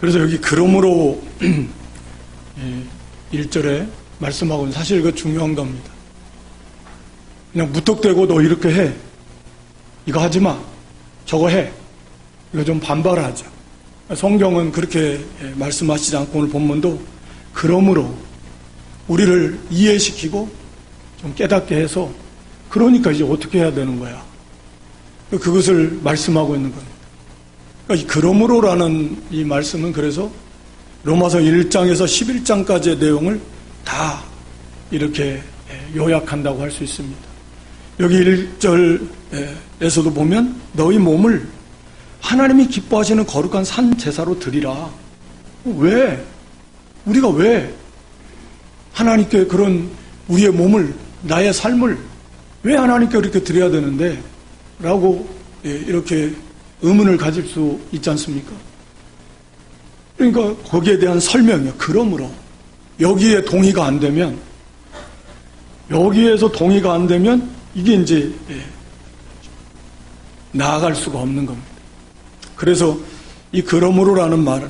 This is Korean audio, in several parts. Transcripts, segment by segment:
그래서 여기 그러므로 1절에 말씀하고는 사실 그 중요한 겁니다. 그냥 무턱대고 너 이렇게 해, 이거 하지 마, 저거 해, 이거 좀 반발하자. 성경은 그렇게 말씀하시지 않고 오늘 본문도 그러므로 우리를 이해시키고 좀 깨닫게 해서 그러니까 이제 어떻게 해야 되는 거야, 그것을 말씀하고 있는 겁니다. 그러니까 이 그러므로라는 이 말씀은 그래서 로마서 1장에서 11장까지의 내용을 다 이렇게 요약한다고 할 수 있습니다. 여기 1절에서도 보면 너희 몸을 하나님이 기뻐하시는 거룩한 산 제사로 드리라. 왜? 우리가 왜 하나님께 그런 우리의 몸을, 나의 삶을 왜 하나님께 그렇게 드려야 되는데? 라고 이렇게 의문을 가질 수 있지 않습니까? 그러니까 거기에 대한 설명이요. 그러므로 여기에 동의가 안 되면, 여기에서 동의가 안 되면 이게 이제 나아갈 수가 없는 겁니다. 그래서 이 그러므로라는 말은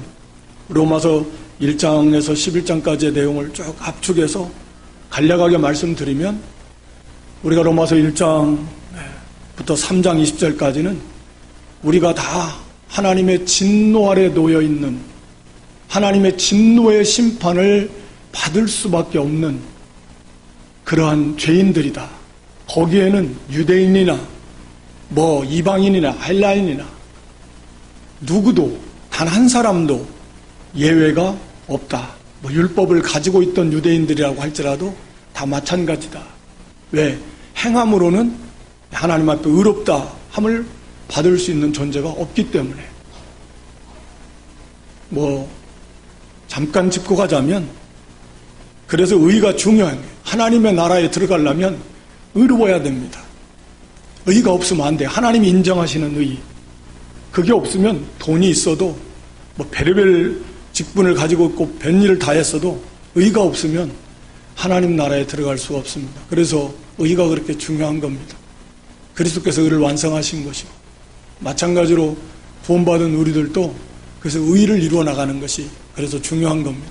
로마서 1장에서 11장까지의 내용을 쭉 압축해서 간략하게 말씀드리면, 우리가 로마서 1장부터 3장 20절까지는 우리가 다 하나님의 진노 아래 놓여 있는, 하나님의 진노의 심판을 받을 수밖에 없는 그러한 죄인들이다. 거기에는 유대인이나 이방인이나 헬라인이나 누구도 단 한 사람도 예외가 없다. 율법을 가지고 있던 유대인들이라고 할지라도 다 마찬가지다. 왜? 행함으로는 하나님 앞에 의롭다 함을 받을 수 있는 존재가 없기 때문에. 잠깐 짚고 가자면, 그래서 의가 중요한 거예요. 하나님의 나라에 들어가려면 의로워야 됩니다. 의가 없으면 안 돼요. 하나님이 인정하시는 의. 그게 없으면 돈이 있어도 별의별 직분을 가지고 있고 뱃일을 다 했어도 의가 없으면 하나님 나라에 들어갈 수가 없습니다. 그래서 의가 그렇게 중요한 겁니다. 그리스도께서 의를 완성하신 것이고, 마찬가지로 구원받은 우리들도 그래서 의를 이루어 나가는 것이 그래서 중요한 겁니다.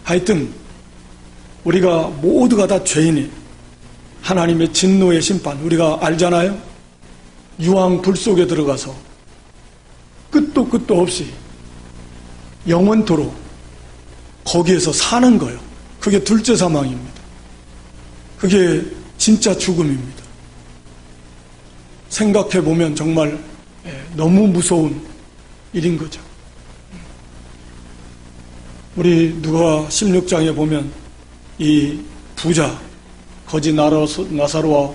하여튼 우리가 모두가 다 죄인이, 하나님의 진노의 심판, 우리가 알잖아요. 유황 불 속에 들어가서 끝도 없이 영원토록 거기에서 사는 거예요. 그게 둘째 사망입니다. 그게 진짜 죽음입니다. 생각해보면 정말 너무 무서운 일인 거죠. 우리 누가 16장에 보면 이 부자, 거지 나사로와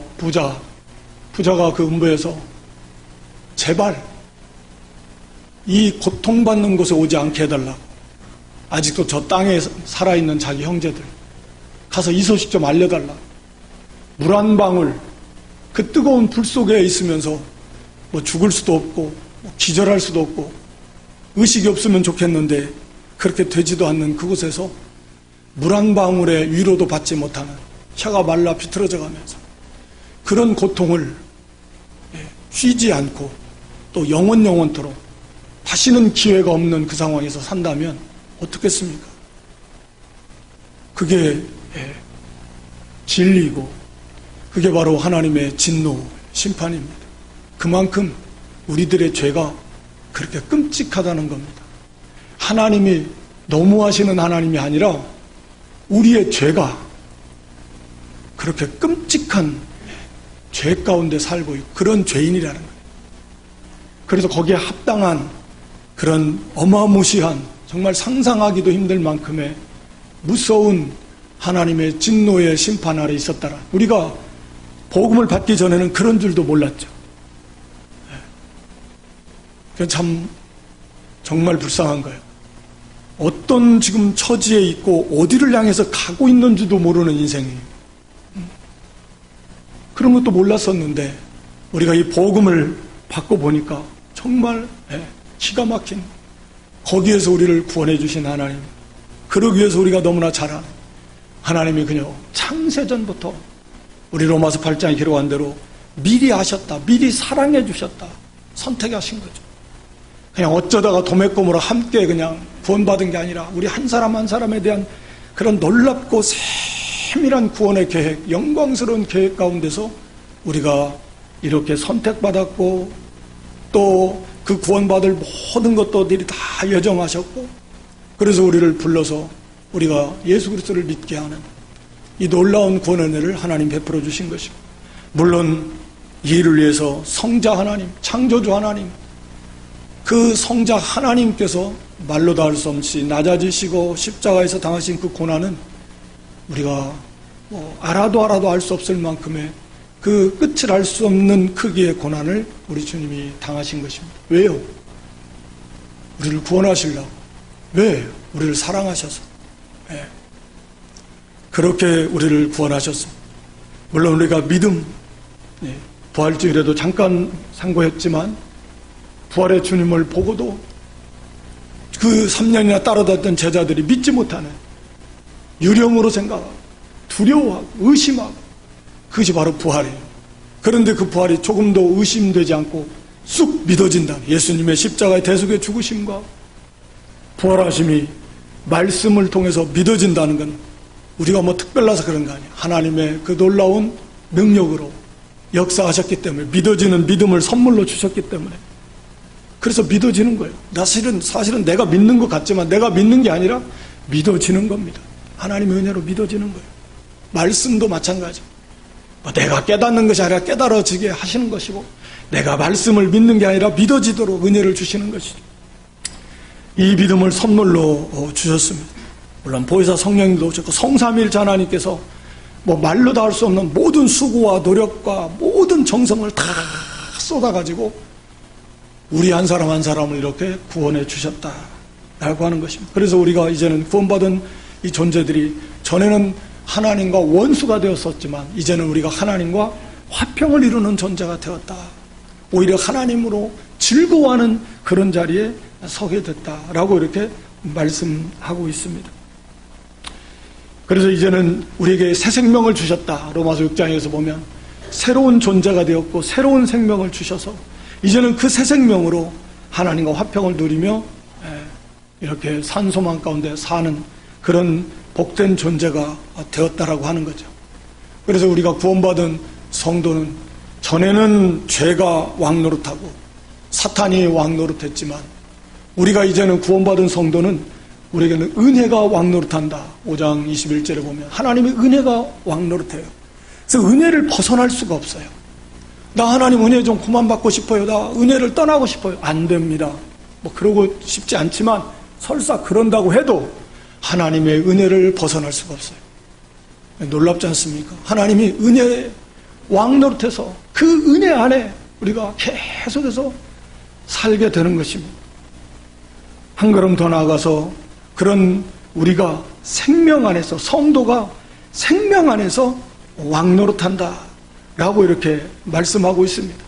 부자가 그 음부에서 제발 이 고통받는 곳에 오지 않게 해달라고, 아직도 저 땅에 살아있는 자기 형제들 가서 이 소식 좀 알려달라고, 물 한 방울 그 뜨거운 불 속에 있으면서 죽을 수도 없고 기절할 수도 없고 의식이 없으면 좋겠는데 그렇게 되지도 않는 그곳에서 물 한 방울의 위로도 받지 못하는, 혀가 말라 비틀어져 가면서 그런 고통을 쉬지 않고 또 영원토록 다시는 기회가 없는 그 상황에서 산다면 어떻겠습니까? 그게 진리이고 그게 바로 하나님의 진노, 심판입니다. 그만큼 우리들의 죄가 그렇게 끔찍하다는 겁니다. 하나님이 너무하시는 하나님이 아니라 우리의 죄가 그렇게 끔찍한 죄 가운데 살고 있고 그런 죄인이라는 거예요. 그래서 거기에 합당한 그런 어마무시한, 정말 상상하기도 힘들 만큼의 무서운 하나님의 진노의 심판 아래 있었다라. 우리가 복음을 받기 전에는 그런 줄도 몰랐죠. 참 정말 불쌍한 거예요. 어떤 지금 처지에 있고 어디를 향해서 가고 있는지도 모르는 인생이에요. 그런 것도 몰랐었는데 우리가 이 복음을 받고 보니까 정말 기가 막힌, 거기에서 우리를 구원해 주신 하나님, 그러기 위해서 우리가 너무나 잘 아는 하나님이 그냥 창세전부터 우리 로마서 8장에 기록한 대로 미리 아셨다, 미리 사랑해 주셨다, 선택하신 거죠. 그냥 어쩌다가 도매금으로 함께 그냥 구원받은 게 아니라 우리 한 사람 한 사람에 대한 그런 놀랍고 세밀한 구원의 계획, 영광스러운 계획 가운데서 우리가 이렇게 선택받았고 또 그 구원받을 모든 것들이 다 예정하셨고 그래서 우리를 불러서 우리가 예수 그리스도를 믿게 하는 이 놀라운 구원의 은혜를 하나님 베풀어 주신 것입니다. 물론 이 일을 위해서 성자 하나님, 창조주 하나님, 그 성자 하나님께서 말로 다 할 수 없이 낮아지시고 십자가에서 당하신 그 고난은 우리가 알아도 알 수 없을 만큼의 그 끝을 알 수 없는 크기의 고난을 우리 주님이 당하신 것입니다. 왜요? 우리를 구원하시려고. 왜? 우리를 사랑하셔서. 네. 그렇게 우리를 구원하셨습니다. 물론 우리가 믿음, 부활주일에도 잠깐 상고했지만 부활의 주님을 보고도 그 3년이나 따라다녔던 제자들이 믿지 못하는 유령으로 생각하고 두려워하고 의심하고 그것이 바로 부활이에요. 그런데 그 부활이 조금도 의심되지 않고 쑥 믿어진다. 예수님의 십자가의 대속의 죽으심과 부활하심이 말씀을 통해서 믿어진다는 건 우리가 뭐 특별해서 그런 거 아니에요. 하나님의 그 놀라운 능력으로 역사하셨기 때문에 믿어지는 믿음을 선물로 주셨기 때문에 그래서 믿어지는 거예요. 사실은 내가 믿는 것 같지만 내가 믿는 게 아니라 믿어지는 겁니다. 하나님의 은혜로 믿어지는 거예요. 말씀도 마찬가지. 내가 깨닫는 것이 아니라 깨달아지게 하시는 것이고 내가 말씀을 믿는 게 아니라 믿어지도록 은혜를 주시는 것이죠. 이 믿음을 선물로 주셨습니다. 물론 보혜사 성령님도 오셨고 성삼일체 하나님께서 말로 다 할 수 없는 모든 수고와 노력과 모든 정성을 다 쏟아가지고 우리 한 사람 한 사람을 이렇게 구원해 주셨다라고 하는 것입니다. 그래서 우리가 이제는 구원받은 이 존재들이 전에는 하나님과 원수가 되었었지만 이제는 우리가 하나님과 화평을 이루는 존재가 되었다. 오히려 하나님으로 즐거워하는 그런 자리에 서게 됐다라고 이렇게 말씀하고 있습니다. 그래서 이제는 우리에게 새 생명을 주셨다. 로마서 6장에서 보면 새로운 존재가 되었고 새로운 생명을 주셔서 이제는 그 새 생명으로 하나님과 화평을 누리며 이렇게 산소망 가운데 사는 그런 복된 존재가 되었다라고 하는 거죠. 그래서 우리가 구원받은 성도는 전에는 죄가 왕노릇하고 사탄이 왕노릇했지만 우리가 이제는 구원받은 성도는 우리에게는 은혜가 왕노릇한다. 5장 21절에 보면 하나님의 은혜가 왕노릇해요. 그래서 은혜를 벗어날 수가 없어요. 나 하나님 은혜 좀 그만 받고 싶어요. 나 은혜를 떠나고 싶어요. 안 됩니다. 그러고 싶지 않지만 설사 그런다고 해도 하나님의 은혜를 벗어날 수가 없어요. 놀랍지 않습니까? 하나님이 은혜 왕노릇해서 그 은혜 안에 우리가 계속해서 살게 되는 것입니다. 한 걸음 더 나아가서 그런 우리가 생명 안에서 성도가 생명 안에서 왕노릇한다 라고 이렇게 말씀하고 있습니다.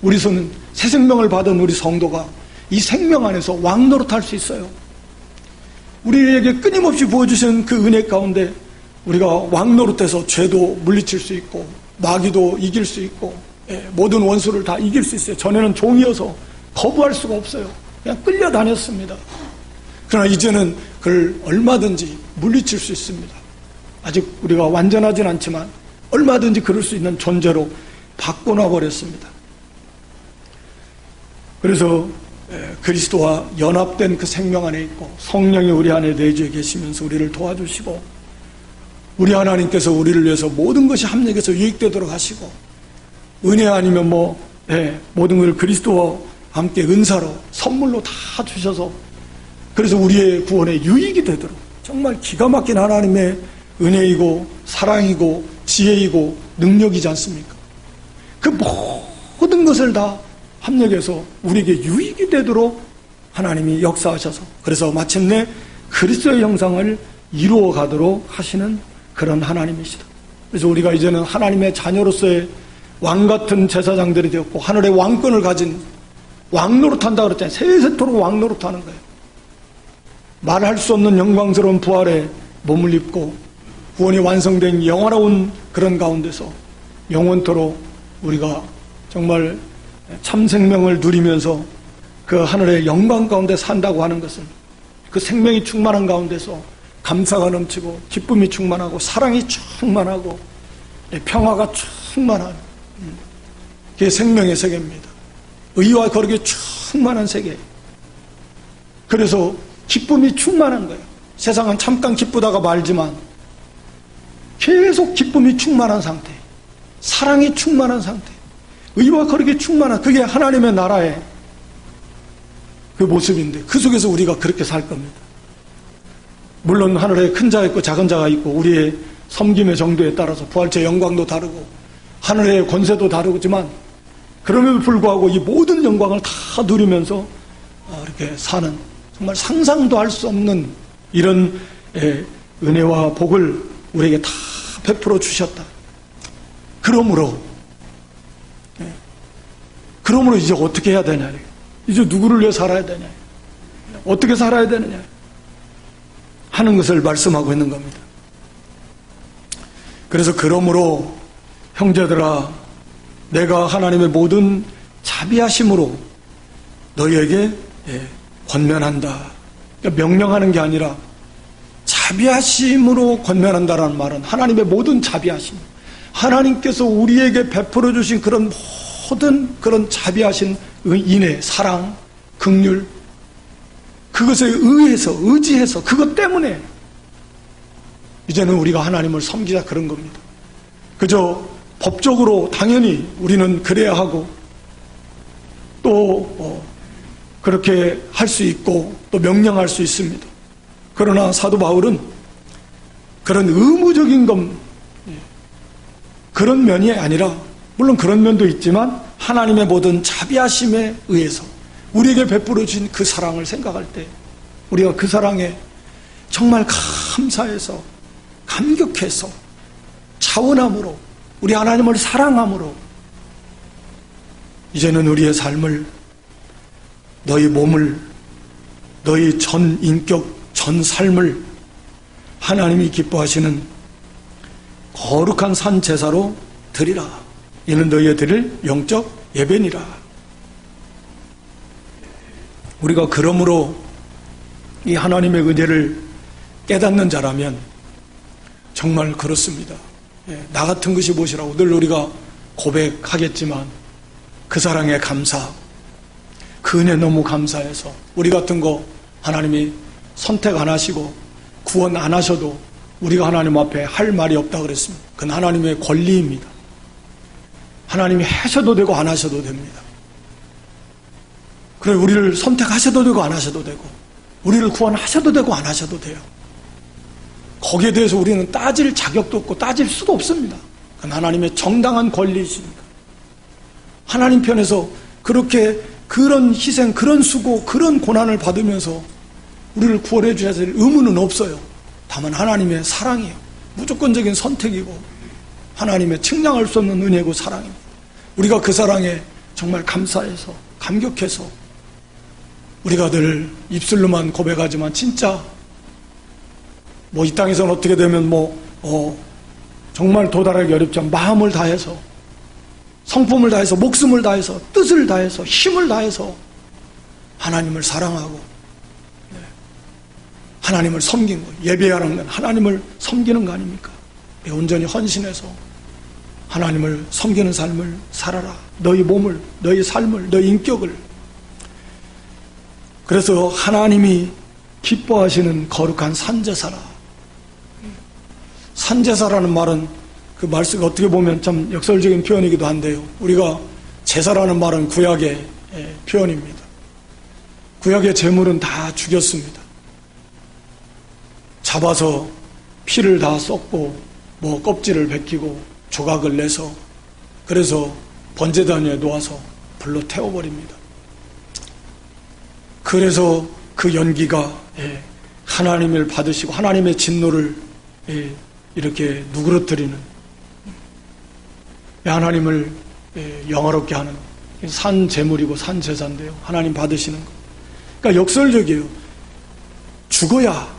우리 손은 새 생명을 받은 우리 성도가 이 생명 안에서 왕노릇할 수 있어요. 우리에게 끊임없이 부어주신 그 은혜 가운데 우리가 왕노릇해서 죄도 물리칠 수 있고 마귀도 이길 수 있고 모든 원수를 다 이길 수 있어요. 전에는 종이어서 거부할 수가 없어요. 그냥 끌려다녔습니다. 그러나 이제는 그걸 얼마든지 물리칠 수 있습니다. 아직 우리가 완전하진 않지만 얼마든지 그럴 수 있는 존재로 바꿔놔버렸습니다. 그래서 그리스도와 연합된 그 생명 안에 있고 성령이 우리 안에 내주에 계시면서 우리를 도와주시고 우리 하나님께서 우리를 위해서 모든 것이 합력해서 유익되도록 하시고 은혜 아니면 모든 걸 그리스도와 함께 은사로 선물로 다 주셔서 그래서 우리의 구원에 유익이 되도록 정말 기가 막힌 하나님의 은혜이고 사랑이고 지혜이고 능력이지 않습니까? 그 모든 것을 다 합력해서 우리에게 유익이 되도록 하나님이 역사하셔서 그래서 마침내 그리스도의 형상을 이루어 가도록 하시는 그런 하나님이시다. 그래서 우리가 이제는 하나님의 자녀로서의 왕같은 제사장들이 되었고 하늘의 왕권을 가진 왕노릇한다 그랬잖아요. 세세토록 왕노릇하는 거예요. 말할 수 없는 영광스러운 부활에 몸을 입고 구원이 완성된 영원한 그런 가운데서 영원토록 우리가 정말 참 생명을 누리면서 그 하늘의 영광 가운데 산다고 하는 것은 그 생명이 충만한 가운데서 감사가 넘치고 기쁨이 충만하고 사랑이 충만하고 평화가 충만한 그게 생명의 세계입니다. 의와 거룩이 충만한 세계. 그래서 기쁨이 충만한 거예요. 세상은 잠깐 기쁘다가 말지만 계속 기쁨이 충만한 상태, 사랑이 충만한 상태, 의와 거룩이 충만한, 그게 하나님의 나라의 그 모습인데 그 속에서 우리가 그렇게 살 겁니다. 물론 하늘에 큰 자가 있고 작은 자가 있고 우리의 섬김의 정도에 따라서 부활체의 영광도 다르고 하늘의 권세도 다르지만 그럼에도 불구하고 이 모든 영광을 다 누리면서 이렇게 사는, 정말 상상도 할 수 없는 이런 은혜와 복을 우리에게 다 베풀어 주셨다. 그러므로 이제 어떻게 해야 되냐, 이제 누구를 위해 살아야 되냐, 어떻게 살아야 되느냐 하는 것을 말씀하고 있는 겁니다. 그래서 그러므로 형제들아, 내가 하나님의 모든 자비하심으로 너희에게 권면한다. 그러니까 명령하는 게 아니라 자비하심으로 권면한다라는 말은 하나님의 모든 자비하심, 하나님께서 우리에게 베풀어 주신 그런 모든 그런 자비하신 인애, 사랑, 긍휼, 그것에 의해서, 의지해서, 그것 때문에 이제는 우리가 하나님을 섬기자, 그런 겁니다. 그저 법적으로 당연히 우리는 그래야 하고 또 그렇게 할 수 있고 또 명령할 수 있습니다. 그러나 사도 바울은 그런 의무적인 것, 그런 면이 아니라, 물론 그런 면도 있지만 하나님의 모든 자비하심에 의해서 우리에게 베풀어 주신 그 사랑을 생각할 때 우리가 그 사랑에 정말 감사해서, 감격해서, 차원함으로, 우리 하나님을 사랑함으로 이제는 우리의 삶을, 너희 몸을, 너희 전 인격, 전 삶을 하나님이 기뻐하시는 거룩한 산 제사로 드리라. 이는 너희의 드릴 영적 예배니라. 우리가 그러므로 이 하나님의 은혜를 깨닫는 자라면 정말 그렇습니다. 나 같은 것이 무엇이라고 늘 우리가 고백하겠지만 그 사랑에 감사, 그 은혜 너무 감사해서 우리 같은 거 하나님이 선택 안 하시고 구원 안 하셔도 우리가 하나님 앞에 할 말이 없다 그랬습니다. 그건 하나님의 권리입니다. 하나님이 하셔도 되고 안 하셔도 됩니다. 그래, 우리를 선택하셔도 되고 안 하셔도 되고 우리를 구원하셔도 되고 안 하셔도 돼요. 거기에 대해서 우리는 따질 자격도 없고 따질 수도 없습니다. 그건 하나님의 정당한 권리이십니다. 하나님 편에서 그렇게 그런 희생, 그런 수고, 그런 고난을 받으면서 우리를 구원해 주셔야 될 의무는 없어요. 다만 하나님의 사랑이에요. 무조건적인 선택이고 하나님의 측량할 수 없는 은혜고 사랑입니다. 우리가 그 사랑에 정말 감사해서, 감격해서 우리가 늘 입술로만 고백하지만 진짜 이 땅에서는 어떻게 되면 정말 도달하기 어렵지만 마음을 다해서, 성품을 다해서, 목숨을 다해서, 뜻을 다해서, 힘을 다해서 하나님을 사랑하고 하나님을 섬긴 거, 예배하는 건 하나님을 섬기는 거 아닙니까? 온전히 헌신해서 하나님을 섬기는 삶을 살아라. 너희 몸을, 너희 삶을, 너희 인격을. 그래서 하나님이 기뻐하시는 거룩한 산제사라. 산제사라는 말은 그 말씀이 어떻게 보면 참 역설적인 표현이기도 한데요. 우리가 제사라는 말은 구약의 표현입니다. 구약의 제물은 다 죽였습니다. 잡아서 피를 다 쏟고 껍질을 벗기고 조각을 내서 그래서 번제단 위에 놓아서 불로 태워버립니다. 그래서 그 연기가 하나님을 받으시고 하나님의 진노를 이렇게 누그러뜨리는, 하나님을 영화롭게 하는 산 제물이고 산 제사인데요. 하나님 받으시는 거. 그러니까 역설적이에요. 죽어야,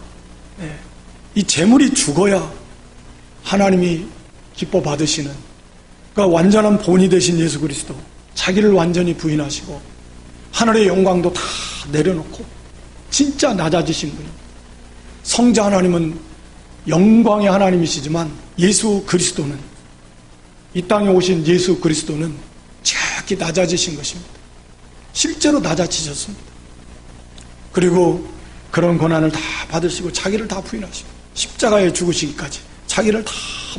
이 제물이 죽어야 하나님이 기뻐 받으시는, 그러니까 완전한 본이 되신 예수 그리스도, 자기를 완전히 부인하시고 하늘의 영광도 다 내려놓고 진짜 낮아지신 분입니다. 성자 하나님은 영광의 하나님이시지만 예수 그리스도는, 이 땅에 오신 예수 그리스도는 지극히 낮아지신 것입니다. 실제로 낮아지셨습니다. 그리고 그런 고난을 다 받으시고 자기를 다 부인하시고 십자가에 죽으시기까지 자기를 다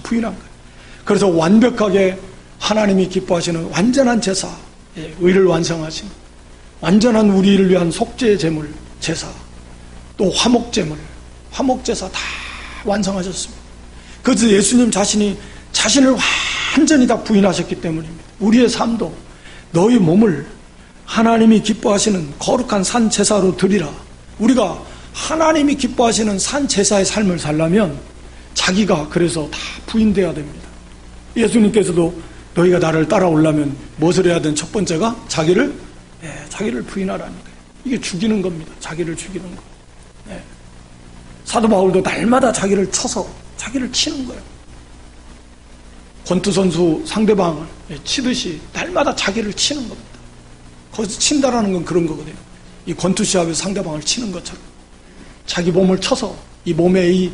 부인한 거예요. 그래서 완벽하게 하나님이 기뻐하시는 완전한 제사, 의를 완성하신 완전한 우리를 위한 속죄의 제물, 제사, 또 화목제물, 화목제사 다 완성하셨습니다. 그래서 예수님 자신이 자신을 완전히 다 부인하셨기 때문입니다. 우리의 삶도 너희 몸을 하나님이 기뻐하시는 거룩한 산 제사로 드리라. 우리가 하나님이 기뻐하시는 산 제사의 삶을 살려면 자기가 그래서 다 부인돼야 됩니다. 예수님께서도 너희가 나를 따라오려면 무엇을 해야 되는 첫 번째가 자기를 부인하라는 거예요. 이게 죽이는 겁니다. 자기를 죽이는 거. 사도 바울도 날마다 자기를 쳐서 자기를 치는 거예요. 권투 선수 상대방을 치듯이 날마다 자기를 치는 겁니다. 거기서 친다라는 건 그런 거거든요. 이 권투 시합에서 상대방을 치는 것처럼 자기 몸을 쳐서 이 몸의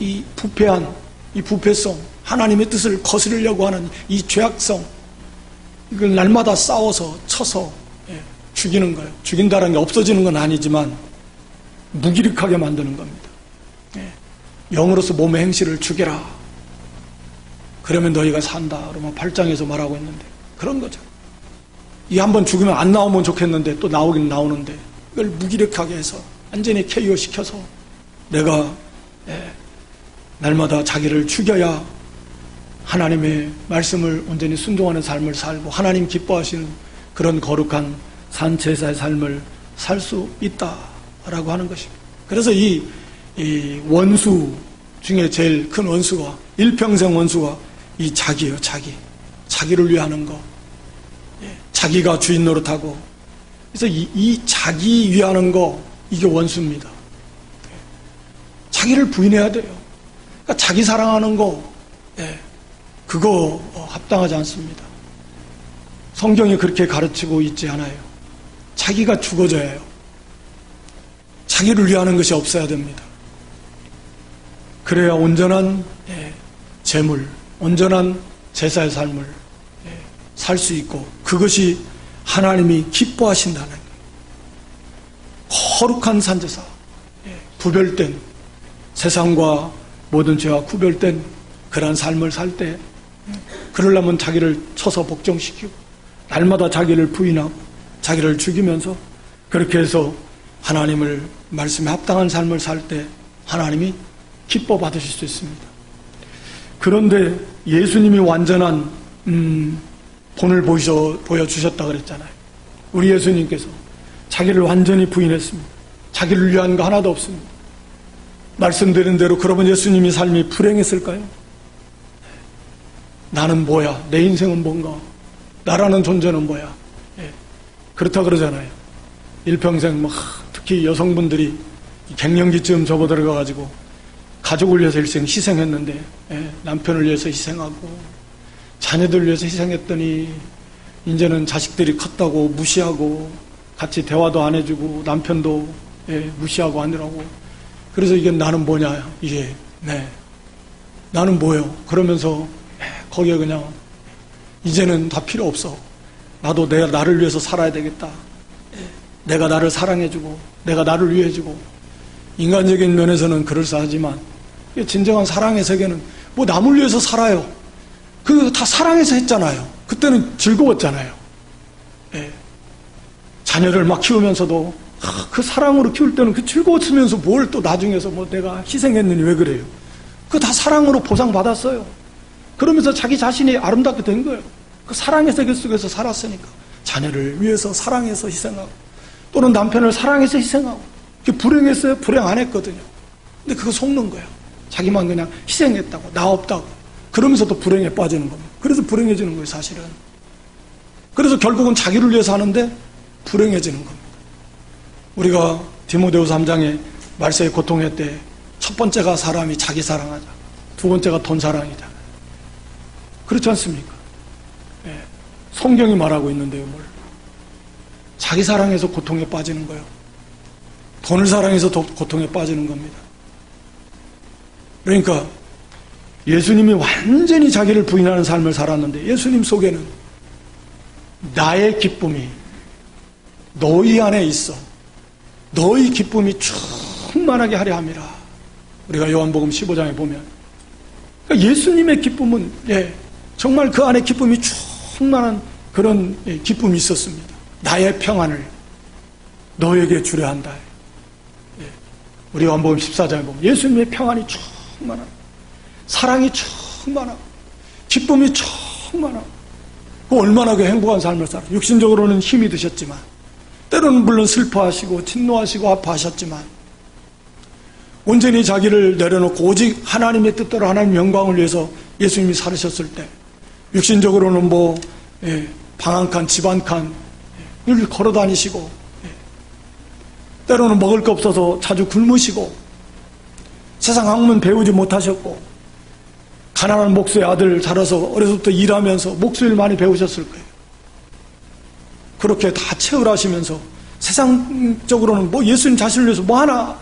이 부패한 이 부패성, 하나님의 뜻을 거스르려고 하는 이 죄악성, 이걸 날마다 싸워서 쳐서 죽이는 거예요. 죽인다는 게 없어지는 건 아니지만 무기력하게 만드는 겁니다. 영으로서 몸의 행실을 죽여라. 그러면 너희가 산다. 그러면 8장에서 말하고 있는데 그런 거죠. 이 한번 죽으면 안 나오면 좋겠는데 또 나오긴 나오는데 이걸 무기력하게 해서 완전히 KO 시켜서 내가 날마다 자기를 죽여야 하나님의 말씀을 온전히 순종하는 삶을 살고 하나님 기뻐하시는 그런 거룩한 산제사의 삶을 살 수 있다라고 하는 것입니다. 그래서 이 원수 중에 제일 큰 원수가, 일평생 원수가 이 자기예요. 자기를 위하는 거, 자기가 주인 노릇하고. 그래서 이 자기 위하는 거, 이게 원수입니다. 자기를 부인해야 돼요. 그러니까 자기 사랑하는 거, 그거 합당하지 않습니다. 성경이 그렇게 가르치고 있지 않아요. 자기가 죽어져야 해요. 자기를 위하는 것이 없어야 됩니다. 그래야 온전한 제물, 온전한 제사의 삶을 살 수 있고, 그것이 하나님이 기뻐하신다는 거예요. 거룩한 산제사, 구별된, 세상과 모든 죄와 구별된 그러한 삶을 살 때, 그러려면 자기를 쳐서 복종시키고 날마다 자기를 부인하고 자기를 죽이면서 그렇게 해서 하나님을 말씀에 합당한 삶을 살 때 하나님이 기뻐 받으실 수 있습니다. 그런데 예수님이 완전한 본을 보여주셨다 그랬잖아요. 우리 예수님께서 자기를 완전히 부인했습니다. 자기를 위한 거 하나도 없습니다. 말씀드린 대로 그러면 예수님의 삶이 불행했을까요? 나는 뭐야? 내 인생은 뭔가? 나라는 존재는 뭐야? 그렇다 그러잖아요. 일평생 특히 여성분들이 갱년기쯤 접어들어가가지고 가족을 위해서 일생 희생했는데 남편을 위해서 희생하고 자녀들을 위해서 희생했더니 이제는 자식들이 컸다고 무시하고 같이 대화도 안 해주고 남편도 무시하고 하느라고. 그래서 이게 나는 뭐냐, 이게 나는 뭐요? 그러면서 거기에 그냥 이제는 다 필요 없어. 나도 내가 나를 위해서 살아야 되겠다. 내가 나를 사랑해주고 내가 나를 위해주고. 인간적인 면에서는 그럴싸하지만 진정한 사랑의 세계는 뭐 남을 위해서 살아요. 그거 다 사랑해서 했잖아요. 그때는 즐거웠잖아요. 자녀를 막 키우면서도 그 사랑으로 키울 때는 그 즐거웠으면서 뭘 또 나중에서 뭐 내가 희생했느니 왜 그래요? 그거 다 사랑으로 보상받았어요. 그러면서 자기 자신이 아름답게 된 거예요. 그 사랑의 세계 속에서 살았으니까. 자녀를 위해서 사랑해서 희생하고 또는 남편을 사랑해서 희생하고. 그게 불행했어요? 불행 안 했거든요. 근데 그거 속는 거예요. 자기만 그냥 희생했다고, 나 없다고. 그러면서 또 불행에 빠지는 겁니다. 그래서 불행해지는 거예요, 사실은. 그래서 결국은 자기를 위해서 하는데 불행해지는 겁니다. 우리가 디모데후서 3장에 말세의 고통회 때 첫 번째가 사람이 자기 사랑하자, 두 번째가 돈 사랑이다. 그렇지 않습니까? 성경이 말하고 있는데요, 뭘. 자기 사랑해서 고통에 빠지는 거예요. 돈을 사랑해서 고통에 빠지는 겁니다. 그러니까 예수님이 완전히 자기를 부인하는 삶을 살았는데 예수님 속에는 나의 기쁨이 너희 안에 있어 너희 기쁨이 충만하게 하려 함이라. 우리가 요한복음 15장에 보면 그러니까 예수님의 기쁨은 정말 그 안에 기쁨이 충만한 그런 기쁨이 있었습니다. 나의 평안을 너에게 주려 한다. 우리 요한복음 14장에 보면 예수님의 평안이 충만하고 사랑이 충만하고 기쁨이 충만하고 얼마나 그 행복한 삶을 살아. 육신적으로는 힘이 드셨지만 때로는 물론 슬퍼하시고 진노하시고 아파하셨지만 온전히 자기를 내려놓고 오직 하나님의 뜻대로 하나님의 영광을 위해서 예수님이 살으셨을 때 육신적으로는 방 한 칸, 집 한 칸 늘 걸어 다니시고 때로는 먹을 거 없어서 자주 굶으시고 세상 학문 배우지 못하셨고 가난한 목수의 아들 자라서 어려서부터 일하면서 목수일 많이 배우셨을 거예요. 그렇게 다 체을하시면서 세상적으로는 예수님 자신을 위해서 하나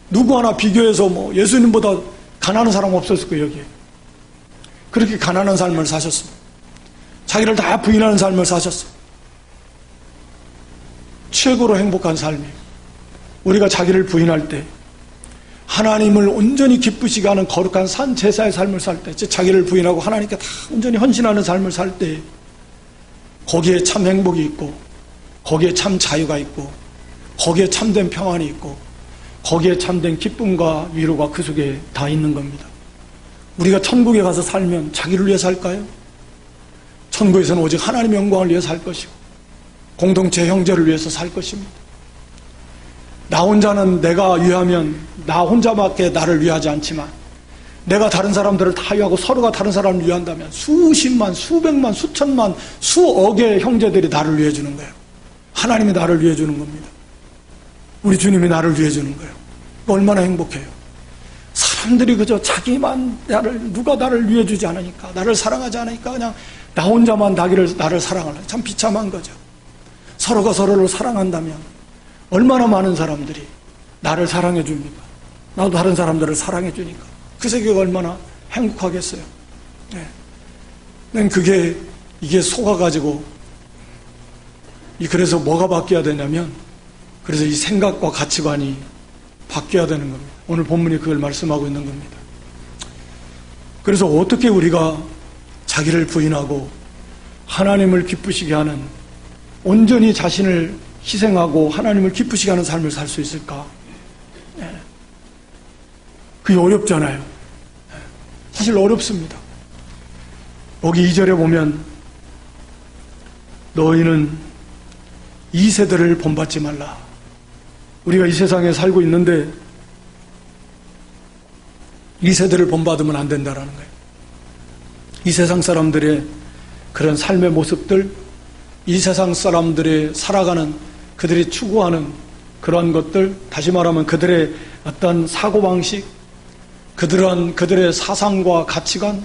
누구 하나 비교해서 예수님보다 가난한 사람 없었을 거예요. 여기에 그렇게 가난한 삶을 사셨습니다. 자기를 다 부인하는 삶을 사셨어요. 최고로 행복한 삶이에요. 우리가 자기를 부인할 때 하나님을 온전히 기쁘시게 하는 거룩한 산 제사의 삶을 살 때, 자기를 부인하고 하나님께 다 온전히 헌신하는 삶을 살 때 거기에 참 행복이 있고 거기에 참 자유가 있고 거기에 참된 평안이 있고 거기에 참된 기쁨과 위로가 그 속에 다 있는 겁니다. 우리가 천국에 가서 살면 자기를 위해 살까요? 천국에서는 오직 하나님의 영광을 위해 살 것이고 공동체 형제를 위해서 살 것입니다. 나 혼자는 내가 위하면 나 혼자밖에 나를 위하지 않지만 내가 다른 사람들을 다 위하고 서로가 다른 사람을 위한다면 수십만, 수백만, 수천만, 수억의 형제들이 나를 위해 주는 거예요. 하나님이 나를 위해 주는 겁니다. 우리 주님이 나를 위해 주는 거예요. 얼마나 행복해요. 사람들이 그저 자기만 누가 나를 위해 주지 않으니까, 나를 사랑하지 않으니까 그냥 나 혼자만 나를 사랑하려. 참 비참한 거죠. 서로가 서로를 사랑한다면 얼마나 많은 사람들이 나를 사랑해 줍니까? 나도 다른 사람들을 사랑해 주니까 그 세계가 얼마나 행복하겠어요. 난 이게 속아가지고 그래서 뭐가 바뀌어야 되냐면 그래서 이 생각과 가치관이 바뀌어야 되는 겁니다. 오늘 본문이 그걸 말씀하고 있는 겁니다. 그래서 어떻게 우리가 자기를 부인하고 하나님을 기쁘시게 하는 온전히 자신을 희생하고 하나님을 기쁘시게 하는 삶을 살 수 있을까? 그게 어렵잖아요. 사실 어렵습니다. 여기 2절에 보면 너희는 이 세대를 본받지 말라. 우리가 이 세상에 살고 있는데 이 세대를 본받으면 안 된다라는 거예요. 이 세상 사람들의 그런 삶의 모습들, 이 세상 사람들이 살아가는 그들이 추구하는 그런 것들, 다시 말하면 그들의 어떤 사고방식, 그들의 사상과 가치관,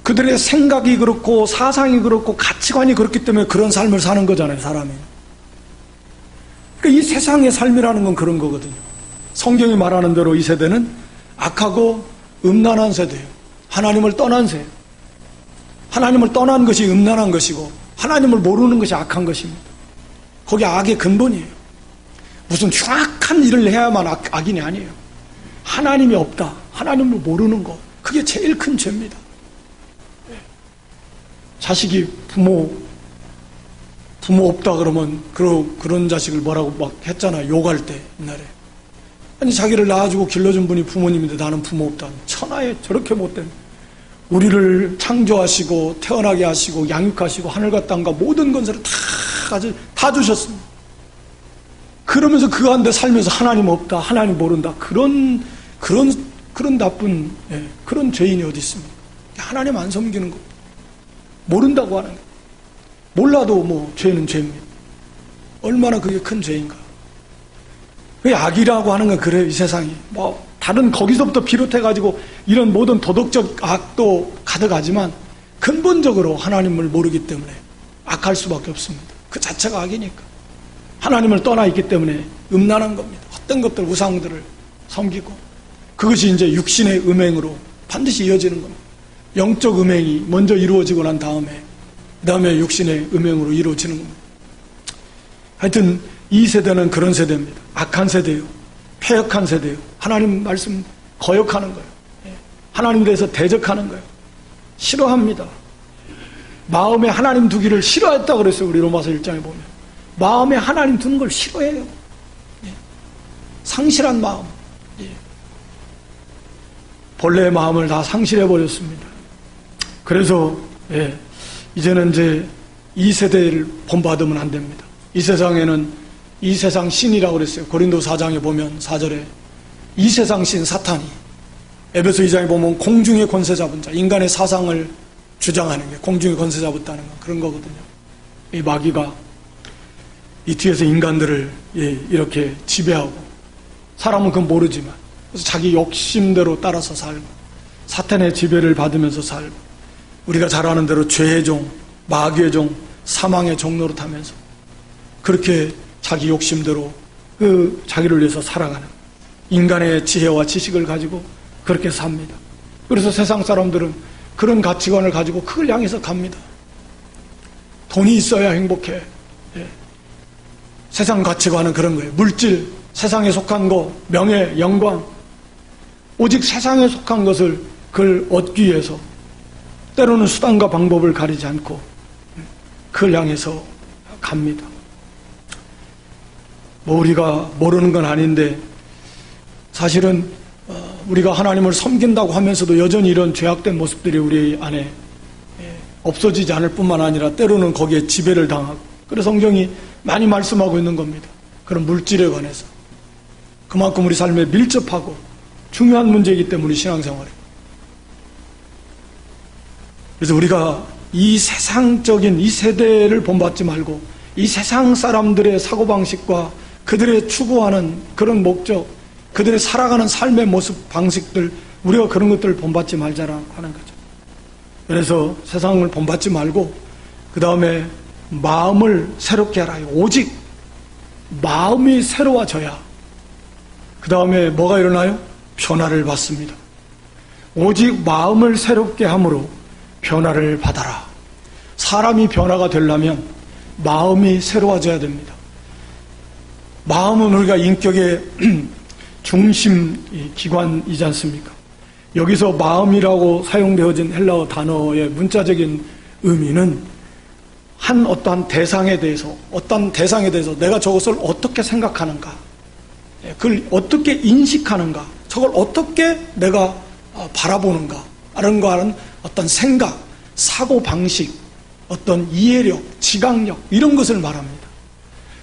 그들의 생각이 그렇고 사상이 그렇고 가치관이 그렇기 때문에 그런 삶을 사는 거잖아요, 사람이. 그러니까 이 세상의 삶이라는 건 그런 거거든요. 성경이 말하는 대로 이 세대는 악하고 음란한 세대예요. 하나님을 떠난 세대예요. 하나님을 떠난 것이 음란한 것이고 하나님을 모르는 것이 악한 것입니다. 거기 악의 근본이에요. 무슨 흉악한 일을 해야만 악인이 아니에요. 하나님이 없다, 하나님을 모르는 것, 그게 제일 큰 죄입니다. 자식이 부모 없다 그러면 그런 자식을 뭐라고 막 했잖아요. 욕할 때 옛날에. 아니 자기를 낳아주고 길러준 분이 부모님인데 나는 부모 없다. 천하에 저렇게 못된, 우리를 창조하시고 태어나게 하시고 양육하시고 하늘과 땅과 모든 건설을 다 주셨습니다. 그러면서 그 가운데 살면서 하나님 없다, 하나님 모른다, 그런 나쁜 그런 죄인이 어디 있습니까? 하나님 안 섬기는 거, 모른다고 하는 거. 몰라도 죄는 죄입니다. 얼마나 그게 큰 죄인가. 왜 악이라고 하는 건 그래요. 이 세상이 다른 거기서부터 비롯해가지고 이런 모든 도덕적 악도 가득하지만 근본적으로 하나님을 모르기 때문에 악할 수밖에 없습니다. 그 자체가 악이니까. 하나님을 떠나 있기 때문에 음란한 겁니다. 헛된 것들, 우상들을 섬기고, 그것이 이제 육신의 음행으로 반드시 이어지는 겁니다. 영적 음행이 먼저 이루어지고 난 다음에 그 다음에 육신의 음행으로 이루어지는 겁니다. 하여튼 이 세대는 그런 세대입니다. 악한 세대예요. 패역한 세대예요. 하나님 말씀 거역하는 거예요. 하나님에 대해서 대적하는 거예요. 싫어합니다. 마음에 하나님 두기를 싫어했다 그랬어요. 우리 로마서 1장에 보면 마음에 하나님 두는 걸 싫어해요. 상실한 마음, 본래의 마음을 다 상실해버렸습니다. 그래서 이제는 이제 이 세대를 본받으면 안 됩니다. 이 세상에는 이 세상 신이라고 그랬어요. 고린도 4장에 보면 4절에 이 세상 신 사탄이, 에베소 2장에 보면 공중의 권세 잡은 자, 인간의 사상을 주장하는 게 공중의 권세 잡았다는 건 그런 거거든요. 이 마귀가 이 뒤에서 인간들을 이렇게 지배하고, 사람은 그건 모르지만 그래서 자기 욕심대로 따라서 살고 사탄의 지배를 받으면서 살고, 우리가 잘 아는 대로 죄의 종, 마귀의 종, 사망의 종로로 타면서 그렇게 자기 욕심대로 그 자기를 위해서 살아가는, 인간의 지혜와 지식을 가지고 그렇게 삽니다. 그래서 세상 사람들은 그런 가치관을 가지고 그걸 향해서 갑니다. 돈이 있어야 행복해. 세상 가치관은 그런 거예요. 물질, 세상에 속한 거, 명예, 영광, 오직 세상에 속한 것을 그걸 얻기 위해서 때로는 수단과 방법을 가리지 않고 그걸 향해서 갑니다. 뭐 우리가 모르는 건 아닌데 사실은 우리가 하나님을 섬긴다고 하면서도 여전히 이런 죄악된 모습들이 우리 안에 없어지지 않을 뿐만 아니라 때로는 거기에 지배를 당하고, 그래서 성경이 많이 말씀하고 있는 겁니다. 그런 물질에 관해서. 그만큼 우리 삶에 밀접하고 중요한 문제이기 때문에 신앙생활에. 그래서 우리가 이 세상적인 이 세대를 본받지 말고 이 세상 사람들의 사고방식과 그들의 추구하는 그런 목적, 그들의 살아가는 삶의 모습, 방식들, 우리가 그런 것들을 본받지 말자라고 하는 거죠. 그래서 세상을 본받지 말고 그 다음에 마음을 새롭게 하라. 오직 마음이 새로워져야 그 다음에 뭐가 일어나요? 변화를 받습니다. 오직 마음을 새롭게 함으로 변화를 받아라. 사람이 변화가 되려면 마음이 새로워져야 됩니다. 마음은 우리가 인격의 중심 기관이지 않습니까? 여기서 마음이라고 사용되어진 헬라어 단어의 문자적인 의미는 한 어떠한 대상에 대해서 내가 저것을 어떻게 생각하는가, 그걸 어떻게 인식하는가, 저걸 어떻게 내가 바라보는가, 라는 거는 어떤 생각, 사고방식, 어떤 이해력, 지각력, 이런 것을 말합니다.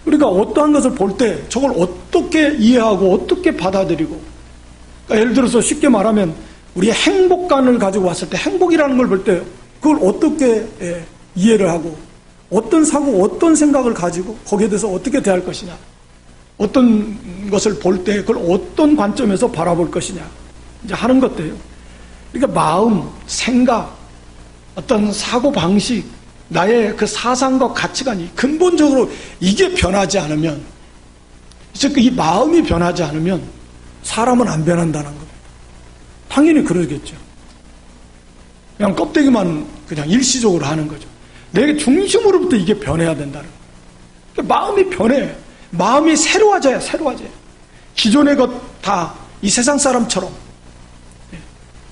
우리가 어떠한 것을 볼 때 저걸 어떻게 이해하고 어떻게 받아들이고, 그러니까 예를 들어서 쉽게 말하면 우리의 행복감을 가지고 왔을 때, 행복이라는 걸 볼 때 그걸 어떻게 이해를 하고 어떤 사고, 어떤 생각을 가지고 거기에 대해서 어떻게 대할 것이냐, 어떤 것을 볼 때 그걸 어떤 관점에서 바라볼 것이냐 이제 하는 것들이에요. 그러니까 마음, 생각, 어떤 사고방식, 나의 그 사상과 가치관이 근본적으로 이게 변하지 않으면, 즉 이 마음이 변하지 않으면 사람은 안 변한다는 겁니다. 당연히 그러겠죠. 그냥 껍데기만 그냥 일시적으로 하는 거죠. 내 중심으로부터 이게 변해야 된다는 거예요. 그러니까 마음이 변해. 마음이 새로워져야. 기존의 것 다 이 세상 사람처럼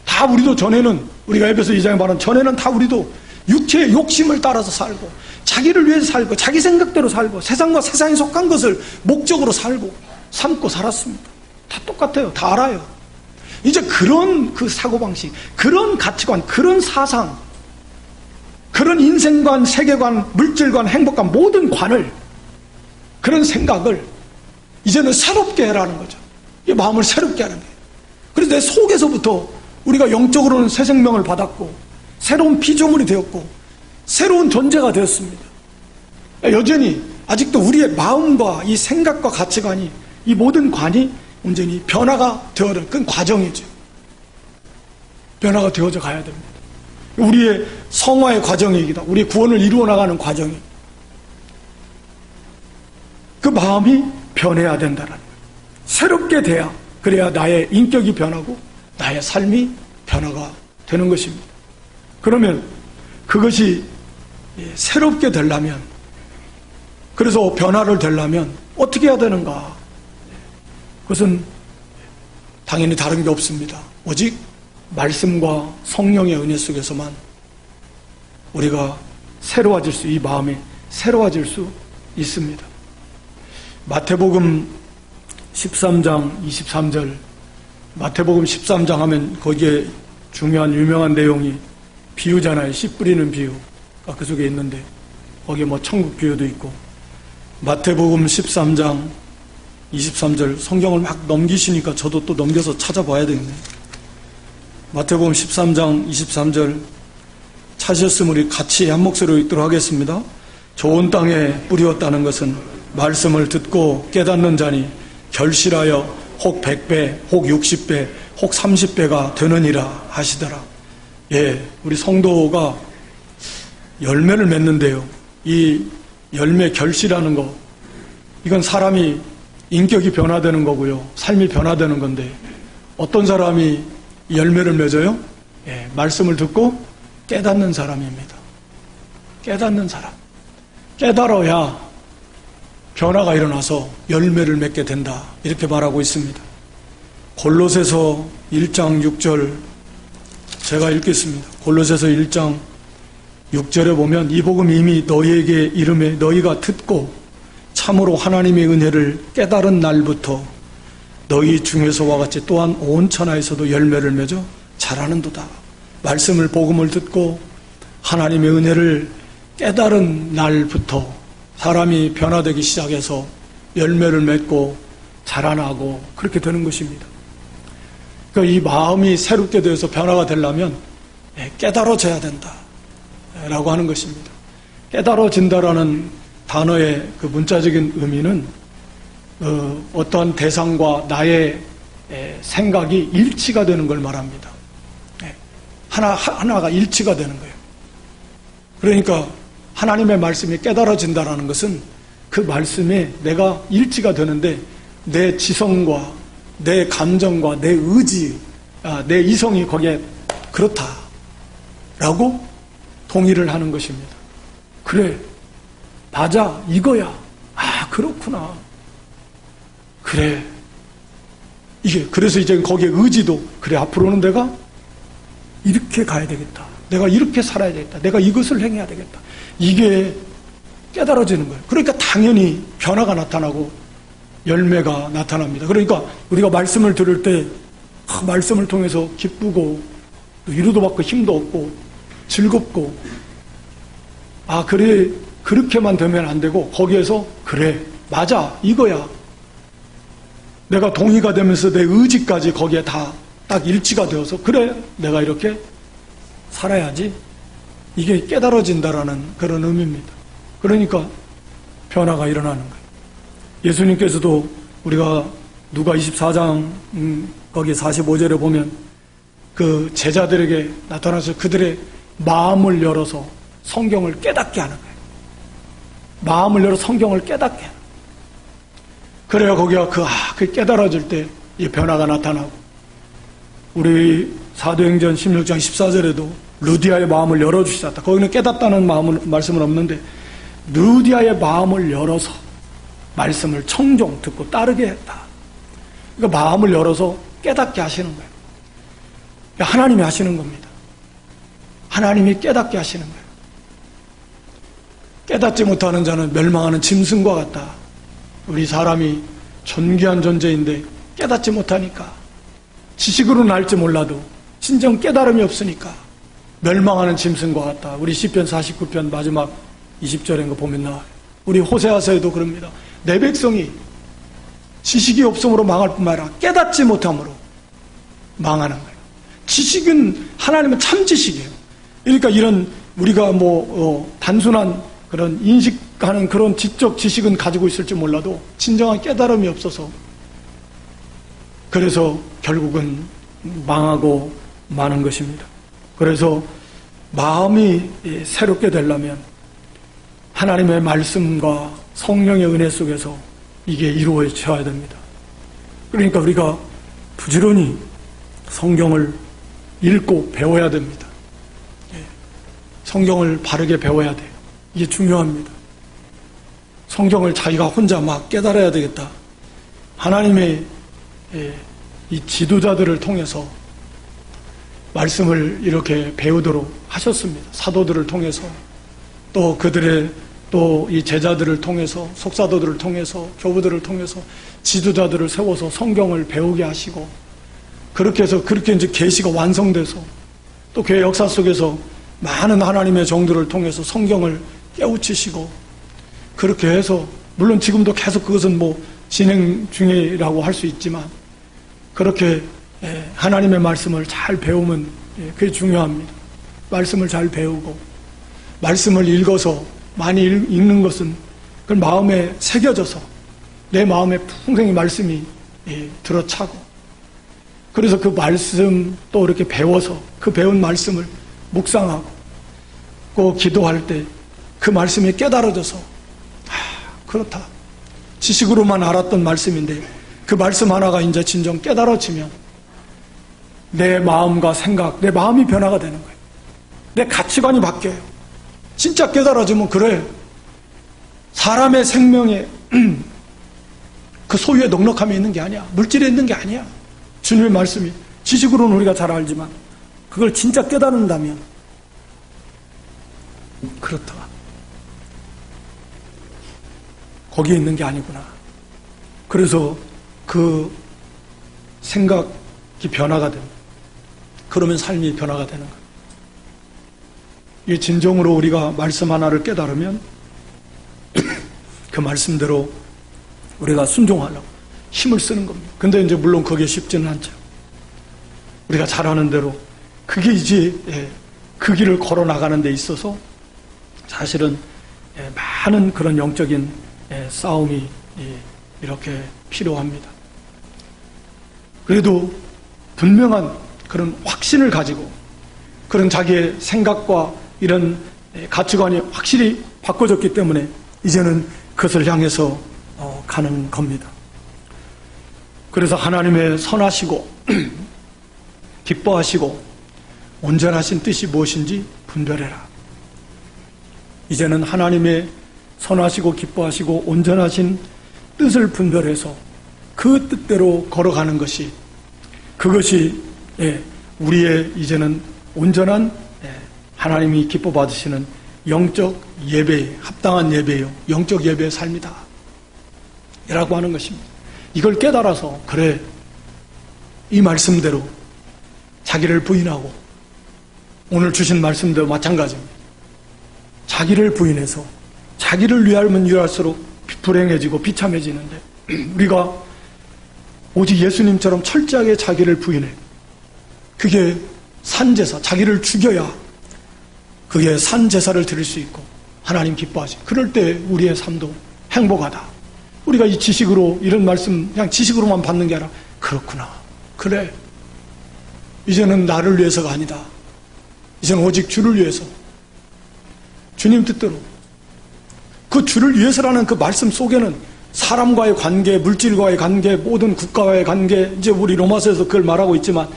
다 우리도 전에는, 우리가 에베소 2장에 말한 전에는 다 우리도 육체의 욕심을 따라서 살고 자기를 위해서 살고 자기 생각대로 살고 세상과 세상에 속한 것을 목적으로 살고 삼고 살았습니다. 다 똑같아요. 다 알아요. 이제 그런 그 사고방식, 그런 가치관, 그런 사상, 그런 인생관, 세계관, 물질관, 행복관, 모든 관을, 그런 생각을 이제는 새롭게 해라는 거죠. 이 마음을 새롭게 하는 거예요. 그래서 내 속에서부터 우리가 영적으로는 새 생명을 받았고 새로운 피조물이 되었고 새로운 존재가 되었습니다. 여전히 아직도 우리의 마음과 이 생각과 가치관이, 이 모든 관이 온전히 변화가 되어는 그건 과정이죠. 변화가 되어져 가야 됩니다. 우리의 성화의 과정이기도 하고 우리의 구원을 이루어 나가는 과정이 그 마음이 변해야 된다는 거예요. 새롭게 돼야, 그래야 나의 인격이 변하고 나의 삶이 변화가 되는 것입니다. 그러면 그것이 새롭게 되려면, 그래서 변화를 되려면 어떻게 해야 되는가? 그것은 당연히 다른 게 없습니다. 오직 말씀과 성령의 은혜 속에서만 우리가 새로워질 수, 이 마음이 새로워질 수 있습니다. 마태복음 13장 23절, 마태복음 13장 하면 거기에 중요한 유명한 내용이 비유잖아요. 씨 뿌리는 비유가 그 속에 있는데, 거기에 뭐 천국 비유도 있고, 마태복음 13장 23절, 성경을 막 넘기시니까 저도 또 넘겨서 찾아봐야 되겠네요. 마태복음 13장 23절 찾으셨으면 우리 같이 한 목소리로 읽도록 하겠습니다. 좋은 땅에 뿌리었다는 것은 말씀을 듣고 깨닫는 자니 결실하여 혹 100배, 혹 60배, 혹 30배가 되느니라 하시더라. 예, 우리 성도가 열매를 맺는데요. 이 열매 결실하는 거, 이건 사람이 인격이 변화되는 거고요. 삶이 변화되는 건데, 어떤 사람이 열매를 맺어요? 예, 말씀을 듣고 깨닫는 사람입니다. 깨닫는 사람. 깨달아야 변화가 일어나서 열매를 맺게 된다, 이렇게 말하고 있습니다. 골로새서 1장 6절 제가 읽겠습니다. 골로새서 1장 6절에 보면, 이 복음이 이미 너희에게 이름에 너희가 듣고 참으로 하나님의 은혜를 깨달은 날부터 너희 중에서와 같이 또한 온 천하에서도 열매를 맺어 자라는도다. 말씀을, 복음을 듣고 하나님의 은혜를 깨달은 날부터 사람이 변화되기 시작해서 열매를 맺고 자라나고 그렇게 되는 것입니다. 그러니까 이 마음이 새롭게 되어서 변화가 되려면 깨달아져야 된다 라고 하는 것입니다. 깨달아진다라는 단어의 그 문자적인 의미는 어떠한 대상과 나의 생각이 일치가 되는 걸 말합니다. 하나가 일치가 되는 거예요. 그러니까 하나님의 말씀이 깨달아진다라는 것은 그 말씀에 내가 일치가 되는데, 내 지성과 내 감정과 내 의지, 내 이성이 거기에 그렇다라고 동의를 하는 것입니다. 그래, 맞아, 이거야. 아, 그렇구나. 그래. 그래서 이제 거기에 의지도, 그래, 앞으로는 내가 이렇게 가야 되겠다. 내가 이렇게 살아야 되겠다. 내가 이것을 행해야 되겠다. 이게 깨달아지는 거예요. 그러니까 당연히 변화가 나타나고 열매가 나타납니다. 그러니까 우리가 말씀을 들을 때 말씀을 통해서 기쁘고 위로도 받고 힘도 얻고 즐겁고, 그래, 그렇게만 되면 안 되고 거기에서 그래, 맞아, 이거야. 내가 동의가 되면서 내 의지까지 거기에 다 딱 일치가 되어서 그래, 내가 이렇게 살아야지. 이게 깨달아진다라는 그런 의미입니다. 그러니까 변화가 일어나는 거예요. 예수님께서도 우리가 누가 24장 거기 45절에 보면 그 제자들에게 나타나서 그들의 마음을 열어서 성경을 깨닫게 하는 거예요. 마음을 열어 성경을 깨닫게 하는 거예요. 그래야 거기가 그 깨달아질 때 이 변화가 나타나고, 우리 사도행전 16장 14절에도 루디아의 마음을 열어주셨다. 거기는 깨닫다는 말씀은 없는데, 루디아의 마음을 열어서 말씀을 청종 듣고 따르게 했다. 그러니까 마음을 열어서 깨닫게 하시는 거예요. 하나님이 하시는 겁니다. 하나님이 깨닫게 하시는 거예요. 깨닫지 못하는 자는 멸망하는 짐승과 같다. 우리 사람이 존귀한 존재인데 깨닫지 못하니까, 지식으로는 알지 몰라도 진정 깨달음이 없으니까 멸망하는 짐승과 같다. 우리 시편 49편 마지막 20절인 거 보면 나와요. 우리 호세아서에도 그럽니다. 내 백성이 지식이 없음으로 망할 뿐만 아니라 깨닫지 못함으로 망하는 거예요. 지식은, 하나님은 참 지식이에요. 그러니까 이런 우리가 단순한 그런 인식하는 그런 지적 지식은 가지고 있을지 몰라도 진정한 깨달음이 없어서, 그래서 결국은 망하고 마는 것입니다. 그래서 마음이 새롭게 되려면 하나님의 말씀과 성령의 은혜 속에서 이게 이루어져야 됩니다. 그러니까 우리가 부지런히 성경을 읽고 배워야 됩니다. 성경을 바르게 배워야 돼요. 이게 중요합니다. 성경을 자기가 혼자 막 깨달아야 되겠다. 하나님의 이 지도자들을 통해서 말씀을 이렇게 배우도록 하셨습니다. 사도들을 통해서 또 그들의 또 이 제자들을 통해서 속사도들을 통해서 교부들을 통해서 지도자들을 세워서 성경을 배우게 하시고 그렇게 해서 그렇게 이제 계시가 완성돼서 또 교회 역사 속에서 많은 하나님의 종들을 통해서 성경을 깨우치시고 그렇게 해서 물론 지금도 계속 그것은 뭐 진행 중이라고 할 수 있지만 그렇게 하나님의 말씀을 잘 배우면 그게 중요합니다. 말씀을 잘 배우고 말씀을 읽어서 많이 읽는 것은 그 마음에 새겨져서 내 마음에 풍성히 말씀이 들어차고 그래서 그 말씀 또 이렇게 배워서 그 배운 말씀을 묵상하고 또 기도할 때 그 말씀이 깨달아져서 그렇다. 지식으로만 알았던 말씀인데 그 말씀 하나가 이제 진정 깨달아지면 내 마음과 생각, 내 마음이 변화가 되는 거예요. 내 가치관이 바뀌어요. 진짜 깨달아지면 그래. 사람의 생명에 그 소유의 넉넉함이 있는 게 아니야. 물질에 있는 게 아니야. 주님의 말씀이 지식으로는 우리가 잘 알지만 그걸 진짜 깨달은다면 그렇다. 거기에 있는 게 아니구나. 그래서 그 생각이 변화가 됩니다. 그러면 삶이 변화가 되는 거예요. 이 진정으로 우리가 말씀 하나를 깨달으면 그 말씀대로 우리가 순종하려고 힘을 쓰는 겁니다. 근데 이제 물론 그게 쉽지는 않죠. 우리가 잘 아는 대로 그게 이제 그 길을 걸어 나가는 데 있어서 사실은 많은 그런 영적인 싸움이 이렇게 필요합니다. 그래도 분명한 그런 확신을 가지고 그런 자기의 생각과 이런 가치관이 확실히 바꿔졌기 때문에 이제는 그것을 향해서 가는 겁니다. 그래서 하나님의 선하시고 기뻐하시고 온전하신 뜻이 무엇인지 분별해라. 이제는 하나님의 선하시고 기뻐하시고 온전하신 뜻을 분별해서 그 뜻대로 걸어가는 것이 그것이 우리의 이제는 온전한 하나님이 기뻐 받으시는 영적 예배에 합당한 예배요 영적 예배의 삶이다 라고 하는 것입니다. 이걸 깨달아서 그래 이 말씀대로 자기를 부인하고 오늘 주신 말씀대로 마찬가지입니다. 자기를 부인해서 자기를 위하면 위할수록 불행해지고 비참해지는데 우리가 오직 예수님처럼 철저하게 자기를 부인해 그게 산제사, 자기를 죽여야 그게 산제사를 드릴 수 있고 하나님 기뻐하시. 그럴 때 우리의 삶도 행복하다. 우리가 이 지식으로 이런 말씀 그냥 지식으로만 받는 게 아니라 그렇구나. 그래. 이제는 나를 위해서가 아니다. 이제는 오직 주를 위해서 주님 뜻대로 그 주를 위해서라는 그 말씀 속에는 사람과의 관계, 물질과의 관계, 모든 국가와의 관계, 이제 우리 로마서에서 그걸 말하고 있지만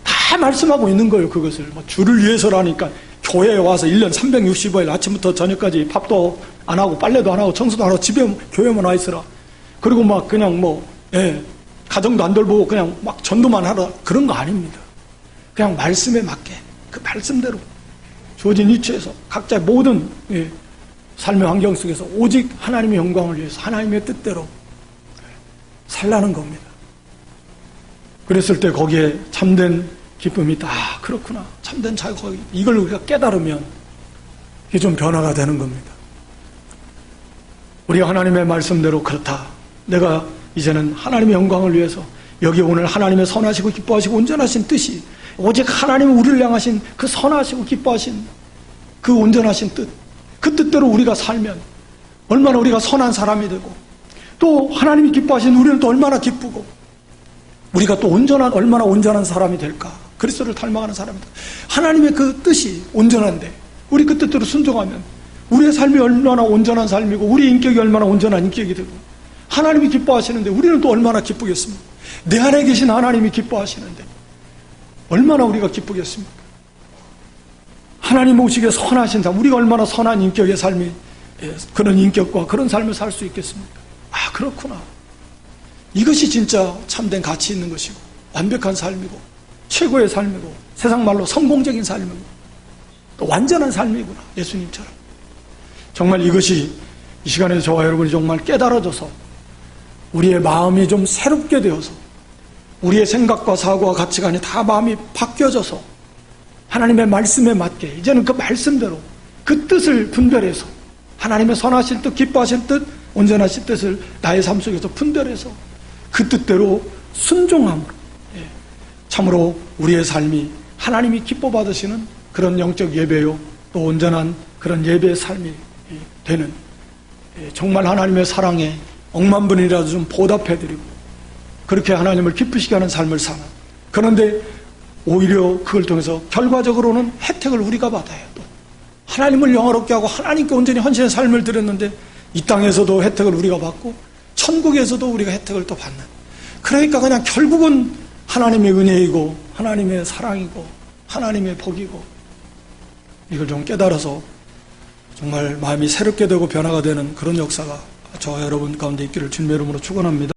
다 말씀하고 있는 거예요. 그것을 뭐 주를 위해서라니까 교회에 와서 1년 365일 아침부터 저녁까지 밥도 안 하고 빨래도 안 하고 청소도 안 하고 집에 교회만 와 있으라. 그리고 막 그냥 가정도 안 돌보고 그냥 막 전도만 하라. 그런 거 아닙니다. 그냥 말씀에 맞게 그 말씀대로 주어진 위치에서 각자의 모든 삶의 환경 속에서 오직 하나님의 영광을 위해서 하나님의 뜻대로 살라는 겁니다. 그랬을 때 거기에 참된 기쁨이 있다. 아, 그렇구나. 참된 자유, 이걸 우리가 깨달으면 이게 좀 변화가 되는 겁니다. 우리가 하나님의 말씀대로 그렇다. 내가 이제는 하나님의 영광을 위해서 여기 오늘 하나님의 선하시고 기뻐하시고 온전하신 뜻이 오직 하나님은 우리를 향하신 그 선하시고 기뻐하신 그 온전하신 뜻, 그 뜻대로 우리가 살면 얼마나 우리가 선한 사람이 되고 또 하나님이 기뻐하신 우리는 또 얼마나 기쁘고 우리가 또 얼마나 온전한 사람이 될까. 그리스도를 닮아가는 사람이다. 하나님의 그 뜻이 온전한데 우리 그 뜻대로 순종하면 우리의 삶이 얼마나 온전한 삶이고 우리 인격이 얼마나 온전한 인격이 되고 하나님이 기뻐하시는데 우리는 또 얼마나 기쁘겠습니까? 내 안에 계신 하나님이 기뻐하시는데 얼마나 우리가 기쁘겠습니까? 하나님 오시기에 선하신 삶, 우리가 얼마나 선한 인격의 삶이, 그런 인격과 그런 삶을 살 수 있겠습니까? 아, 그렇구나. 이것이 진짜 참된 가치 있는 것이고 완벽한 삶이고 최고의 삶이고 세상 말로 성공적인 삶이고 또 완전한 삶이구나. 예수님처럼. 정말 이것이 이 시간에 저와 여러분이 정말 깨달아져서 우리의 마음이 좀 새롭게 되어서 우리의 생각과 사고와 가치관이 다 마음이 바뀌어져서 하나님의 말씀에 맞게 이제는 그 말씀대로 그 뜻을 분별해서 하나님의 선하신 뜻, 기뻐하신 뜻, 온전하신 뜻을 나의 삶 속에서 분별해서 그 뜻대로 순종함으로 참으로 우리의 삶이 하나님이 기뻐 받으시는 그런 영적 예배요 또 온전한 그런 예배의 삶이 되는, 정말 하나님의 사랑에 억만 분이라도 좀 보답해드리고 그렇게 하나님을 기쁘시게 하는 삶을 사는, 그런데 오히려 그걸 통해서 결과적으로는 혜택을 우리가 받아요. 또 하나님을 영화롭게 하고 하나님께 온전히 헌신의 삶을 드렸는데 이 땅에서도 혜택을 우리가 받고 천국에서도 우리가 혜택을 또 받는, 그러니까 그냥 결국은 하나님의 은혜이고 하나님의 사랑이고 하나님의 복이고, 이걸 좀 깨달아서 정말 마음이 새롭게 되고 변화가 되는 그런 역사가 저와 여러분 가운데 있기를 주님의 이름으로 축원합니다.